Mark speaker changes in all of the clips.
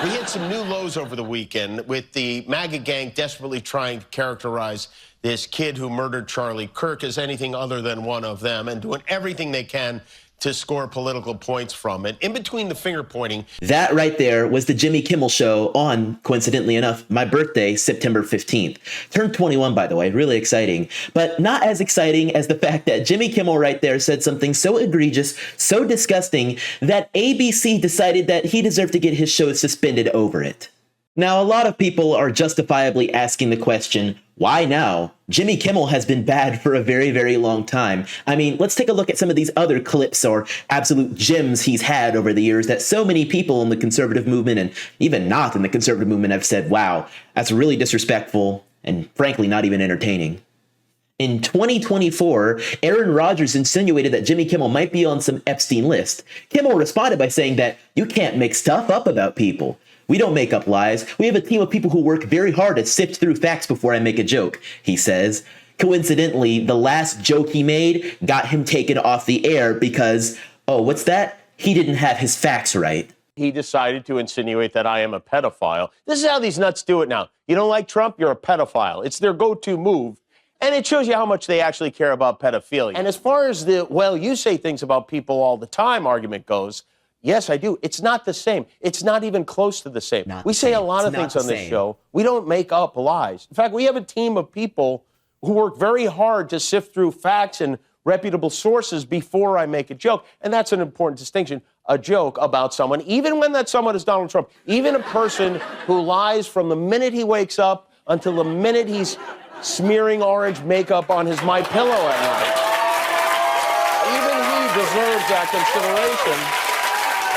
Speaker 1: We hit some new lows over the weekend with the MAGA gang desperately trying to characterize this kid who murdered Charlie Kirk as anything other than one of them and doing everything they can to score political points from it. In between the finger pointing.
Speaker 2: That right there was the Jimmy Kimmel show on, coincidentally enough, my birthday, September 15th. Turned 21, by the way, really exciting. But not as exciting as the fact that Jimmy Kimmel right there said something so egregious, so disgusting, that ABC decided that he deserved to get his show suspended over it. Now, a lot of people are justifiably asking the question, why now? Jimmy Kimmel has been bad for a very, very long time. I mean, let's take a look at some of these other clips or absolute gems he's had over the years that so many people in the conservative movement and even not in the conservative movement have said, wow, that's really disrespectful and frankly not even entertaining. In 2024, Aaron Rodgers insinuated that Jimmy Kimmel might be on some Epstein list. Kimmel responded by saying that you can't make stuff up about people. We don't make up lies. We have a team of people who work very hard to sift through facts before I make a joke, he says. Coincidentally, the last joke he made got him taken off the air because, oh, what's that? He didn't have his facts right.
Speaker 1: He decided to insinuate that I am a pedophile. This is how these nuts do it now. You don't like Trump? You're a pedophile. It's their go-to move. And it shows you how much they actually care about pedophilia. And as far as the, well, you say things about people all the time argument goes, yes, I do. It's not the same. It's not even close to the same. We say a lot of things on this show. We don't make up lies. In fact, we have a team of people who work very hard to sift through facts and reputable sources before I make a joke. And that's an important distinction. A joke about someone, even when that someone is Donald Trump, even a person who lies from the minute he wakes up until the minute he's smearing orange makeup on his My Pillow at night. Even he deserves that consideration.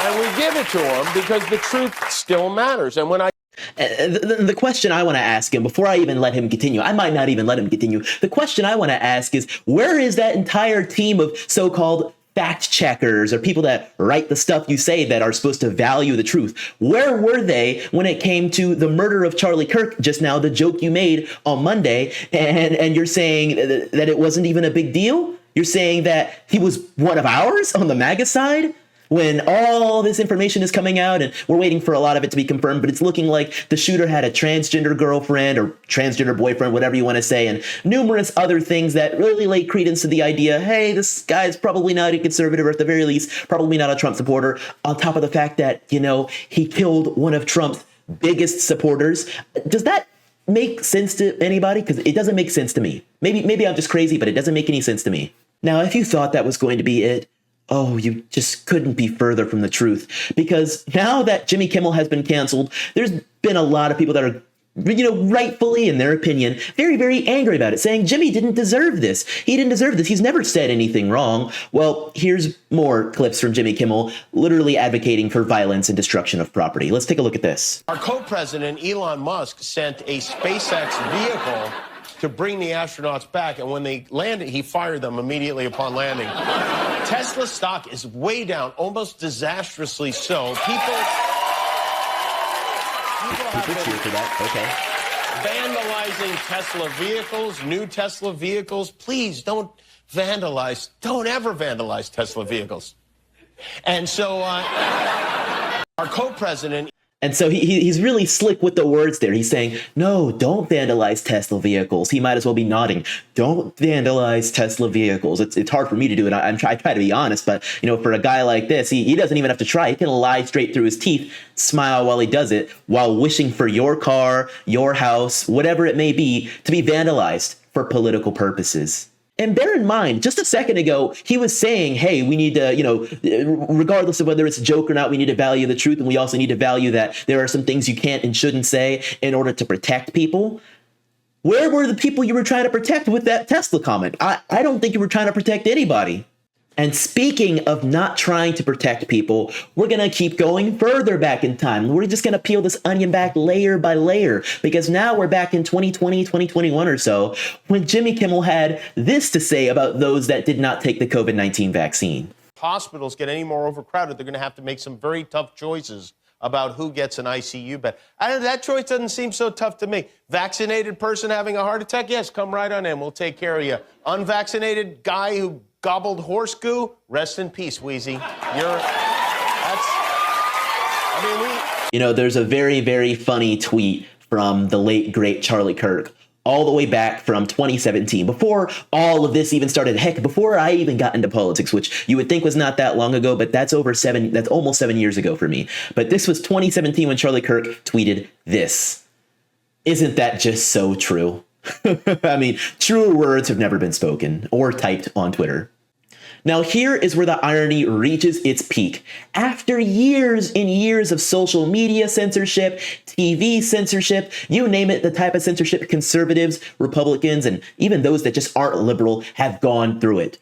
Speaker 1: And we give it to him because the truth still matters. And when I...
Speaker 2: The question I want to ask him before I even let him continue, I might not even let him continue. The question I want to ask is, where is that entire team of so-called fact checkers or people that write the stuff you say that are supposed to value the truth? Where were they when it came to the murder of Charlie Kirk just now, the joke you made on Monday, and you're saying that it wasn't even a big deal? You're saying that he was one of ours on the MAGA side? When all this information is coming out and we're waiting for a lot of it to be confirmed, but it's looking like the shooter had a transgender girlfriend or transgender boyfriend, whatever you want to say, and numerous other things that really lay credence to the idea, hey, this guy's probably not a conservative, or at the very least, probably not a Trump supporter, on top of the fact that, you know, he killed one of Trump's biggest supporters. Does that make sense to anybody? Because it doesn't make sense to me. Maybe I'm just crazy, but it doesn't make any sense to me. Now, if you thought that was going to be it, oh, you just couldn't be further from the truth, because now that Jimmy Kimmel has been canceled, there's been a lot of people that are, you know, rightfully, in their opinion, very, very angry about it, saying Jimmy didn't deserve this. He didn't deserve this. He's never said anything wrong. Well, here's more clips from Jimmy Kimmel literally advocating for violence and destruction of property. Let's take a look at this.
Speaker 1: Our co-president, Elon Musk, sent a SpaceX vehicle to bring the astronauts back, and when they landed, he fired them immediately upon landing. Tesla stock is way down, almost disastrously so. People
Speaker 2: cheer for that.
Speaker 1: Okay. Vandalizing Tesla vehicles, new Tesla vehicles. Please don't vandalize. Don't ever vandalize Tesla vehicles. And so our co-president...
Speaker 2: And so he's really slick with the words there. He's saying, no, don't vandalize Tesla vehicles. He might as well be nodding. Don't vandalize Tesla vehicles. It's hard for me to do it. I try to be honest, but you know, for a guy like this, he doesn't even have to try. He can lie straight through his teeth, smile while he does it, while wishing for your car, your house, whatever it may be, to be vandalized for political purposes. And bear in mind, just a second ago, he was saying, hey, we need to, you know, regardless of whether it's a joke or not, we need to value the truth. And we also need to value that there are some things you can't and shouldn't say in order to protect people. Where were the people you were trying to protect with that Tesla comment? I don't think you were trying to protect anybody. And speaking of not trying to protect people, we're going to keep going further back in time. We're just going to peel this onion back layer by layer, because now we're back in 2020, 2021 or so, when Jimmy Kimmel had this to say about those that did not take the COVID-19 vaccine.
Speaker 1: Hospitals get any more overcrowded, they're going to have to make some very tough choices about who gets an ICU bed. That choice doesn't seem so tough to me. Vaccinated person having a heart attack? Yes, come right on in. We'll take care of you. Unvaccinated guy who gobbled horse goo? Rest in peace, Wheezy.
Speaker 2: You know, there's a very, very funny tweet from the late, great Charlie Kirk all the way back from 2017, before all of this even started. Heck, before I even got into politics, which you would think was not that long ago, but that's almost 7 years ago for me. But this was 2017 when Charlie Kirk tweeted this. Isn't that just so true? I mean, truer words have never been spoken or typed on Twitter. Now, here is where the irony reaches its peak. After years and years of social media censorship, TV censorship, you name it, the type of censorship conservatives, Republicans, and even those that just aren't liberal have gone through it.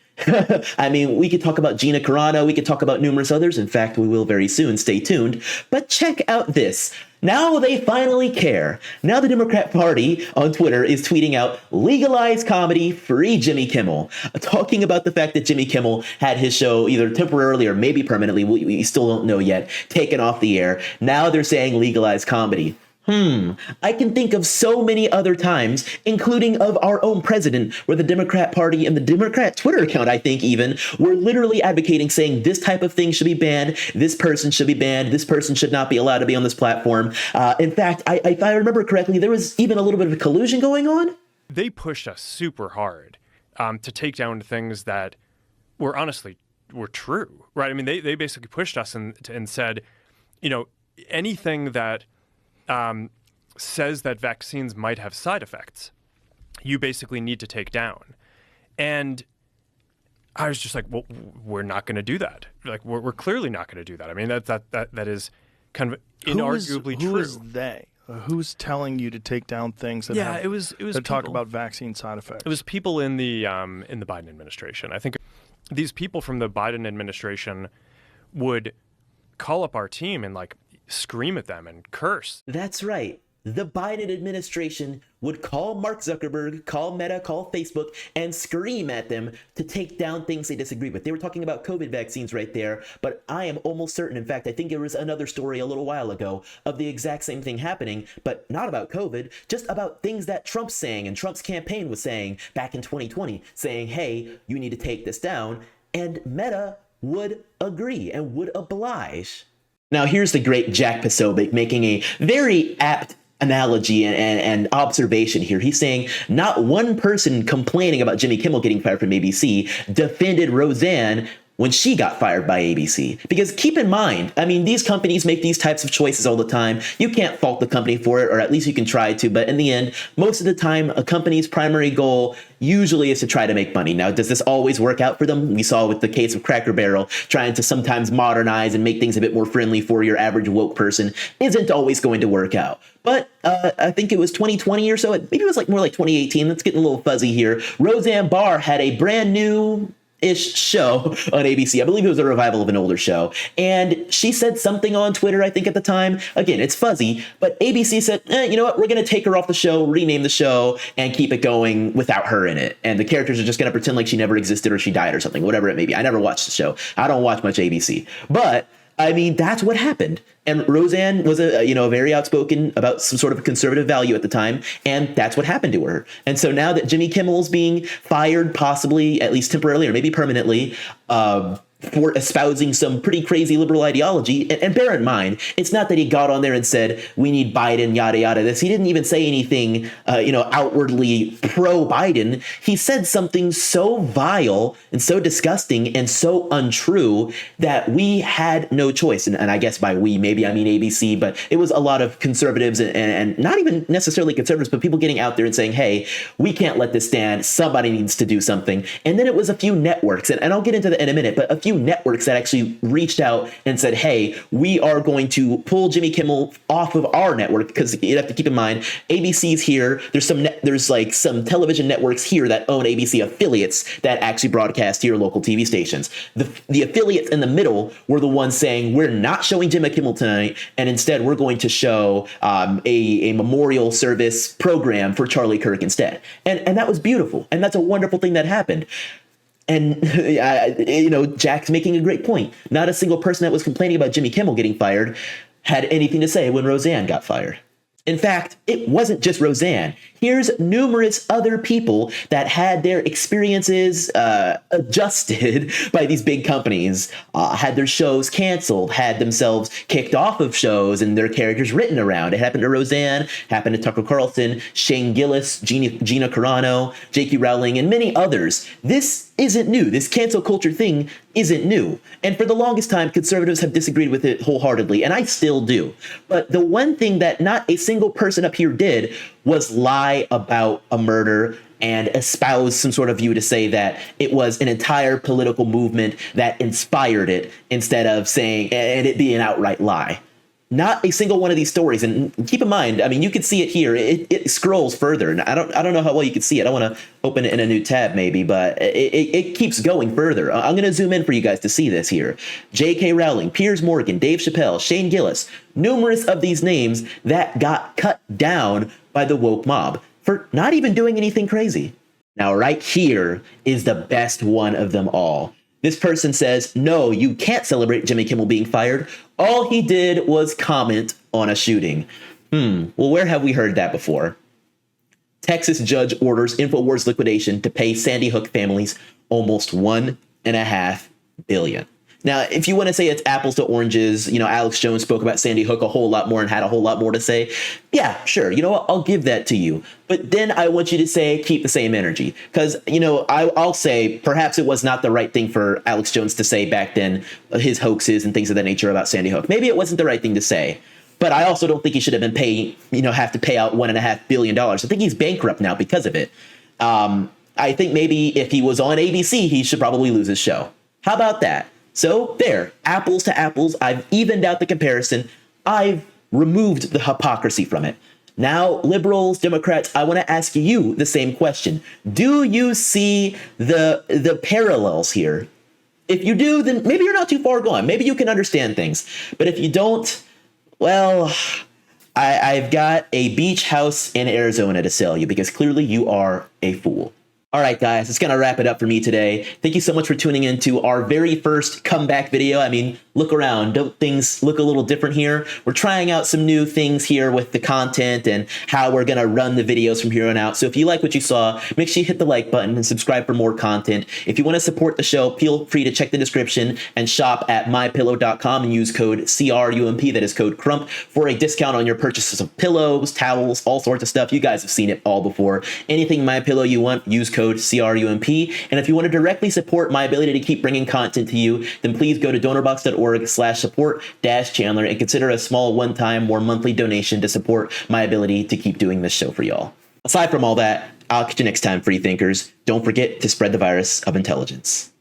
Speaker 2: I mean, we could talk about Gina Carano, we could talk about numerous others. In fact, we will very soon. Stay tuned. But check out this. Now they finally care. Now the Democrat Party on Twitter is tweeting out legalized comedy, free Jimmy Kimmel, talking about the fact that Jimmy Kimmel had his show either temporarily or maybe permanently, we still don't know yet, taken off the air. Now they're saying legalized comedy. I can think of so many other times, including of our own president, where the Democrat Party and the Democrat Twitter account, I think even, were literally advocating saying this type of thing should be banned, this person should be banned, this person should not be allowed to be on this platform. In fact, if I remember correctly, there was even a little bit of collusion going on.
Speaker 3: They pushed us super hard to take down things that were true, right? I mean, they basically pushed us and said, you know, anything that says that vaccines might have side effects, you basically need to take down. And I was just like, well, we're not going to do that. Like, we're clearly not going to do that. I mean, that is kind of inarguably true.
Speaker 4: Who is they? Who's telling you to take down things that
Speaker 3: it was
Speaker 4: that talk about vaccine side effects?
Speaker 3: It was people in the Biden administration. I think these people from the Biden administration would call up our team and like scream at them and curse.
Speaker 2: That's right. The Biden administration would call Mark Zuckerberg, call Meta, call Facebook, and scream at them to take down things they disagree with. They were talking about COVID vaccines right there, but I am almost certain, in fact, I think there was another story a little while ago of the exact same thing happening, but not about COVID, just about things that Trump's saying and Trump's campaign was saying back in 2020, saying, hey, you need to take this down, and Meta would agree and would oblige. Now, here's the great Jack Posobiec making a very apt analogy and observation here. He's saying not one person complaining about Jimmy Kimmel getting fired from ABC defended Roseanne when she got fired by ABC. Because keep in mind, I mean, these companies make these types of choices all the time. You can't fault the company for it, or at least you can try to. But in the end, most of the time, a company's primary goal usually is to try to make money. Now, does this always work out for them? We saw with the case of Cracker Barrel, trying to sometimes modernize and make things a bit more friendly for your average woke person isn't always going to work out. But I think it was 2020 or so, maybe it was like more like 2018. Let's get a little fuzzy here. Roseanne Barr had a brand new-ish show on ABC. I believe it was a revival of an older show. And she said something on Twitter, I think at the time. Again, it's fuzzy, but ABC said, you know what? We're going to take her off the show, rename the show, and keep it going without her in it. And the characters are just going to pretend like she never existed or she died or something, whatever it may be. I never watched the show. I don't watch much ABC. But I mean, that's what happened. And Roseanne was very outspoken about some sort of conservative value at the time, and that's what happened to her. And so now that Jimmy Kimmel's being fired, possibly at least temporarily or maybe permanently, for espousing some pretty crazy liberal ideology, and bear in mind, it's not that he got on there and said, we need Biden, yada, yada, this. He didn't even say anything, outwardly pro-Biden. He said something so vile and so disgusting and so untrue that we had no choice. And I guess by we, maybe I mean ABC, but it was a lot of conservatives and not even necessarily conservatives, but people getting out there and saying, hey, we can't let this stand. Somebody needs to do something. And then it was a few networks, and I'll get into that in a minute, but a few networks that actually reached out and said, hey, we are going to pull Jimmy Kimmel off of our network, because you have to keep in mind, ABC's here. There's some television networks here that own ABC affiliates that actually broadcast to your local TV stations. The affiliates in the middle were the ones saying, we're not showing Jimmy Kimmel tonight, and instead we're going to show a memorial service program for Charlie Kirk instead. And that was beautiful. And that's a wonderful thing that happened. And, Jack's making a great point. Not a single person that was complaining about Jimmy Kimmel getting fired had anything to say when Roseanne got fired. In fact, it wasn't just Roseanne. Here's numerous other people that had their experiences adjusted by these big companies, had their shows canceled, had themselves kicked off of shows and their characters written around. It happened to Roseanne, happened to Tucker Carlson, Shane Gillis, Gina Carano, J.K. Rowling, and many others. This isn't new. This cancel culture thing isn't new. And for the longest time, conservatives have disagreed with it wholeheartedly, and I still do. But the one thing that not a single person up here did was lie about a murder and espouse some sort of view to say that it was an entire political movement that inspired it, instead of saying, and it be an outright lie. Not a single one of these stories. And keep in mind, I mean, you can see it here. It scrolls further, and I don't know how well you can see it. I want to open it in a new tab maybe, but it keeps going further. I'm going to zoom in for you guys to see this here. J.K. Rowling, Piers Morgan, Dave Chappelle, Shane Gillis, numerous of these names that got cut down by the woke mob for not even doing anything crazy. Now, right here is the best one of them all. This person says, no, you can't celebrate Jimmy Kimmel being fired. All he did was comment on a shooting. Well, where have we heard that before? Texas judge orders InfoWars liquidation to pay Sandy Hook families almost $1.5 billion. Now, if you want to say it's apples to oranges, you know, Alex Jones spoke about Sandy Hook a whole lot more and had a whole lot more to say. Yeah, sure. You know what? I'll give that to you. But then I want you to say, keep the same energy. Because, you know, I'll say perhaps it was not the right thing for Alex Jones to say back then, his hoaxes and things of that nature about Sandy Hook. Maybe it wasn't the right thing to say. But I also don't think he should have been have to pay out $1.5 billion. I think he's bankrupt now because of it. I think maybe if he was on ABC, he should probably lose his show. How about that? So there, apples to apples, I've evened out the comparison. I've removed the hypocrisy from it. Now, liberals, Democrats, I want to ask you the same question. Do you see the parallels here? If you do, then maybe you're not too far gone. Maybe you can understand things. But if you don't, well, I've got a beach house in Arizona to sell you, because clearly you are a fool. All right, guys, it's going to wrap it up for me today. Thank you so much for tuning in to our very first comeback video. I mean, look around. Don't things look a little different here? We're trying out some new things here with the content and how we're going to run the videos from here on out. So if you like what you saw, make sure you hit the like button and subscribe for more content. If you want to support the show, feel free to check the description and shop at mypillow.com and use code CRUMP, that is code CRUMP, for a discount on your purchases of pillows, towels, all sorts of stuff. You guys have seen it all before. Anything MyPillow you want, use code CRUMP. And if you want to directly support my ability to keep bringing content to you, then please go to donorbox.org/support-Chandler and consider a small one-time or monthly donation to support my ability to keep doing this show for y'all. Aside from all that, I'll catch you next time, free thinkers. Don't forget to spread the virus of intelligence.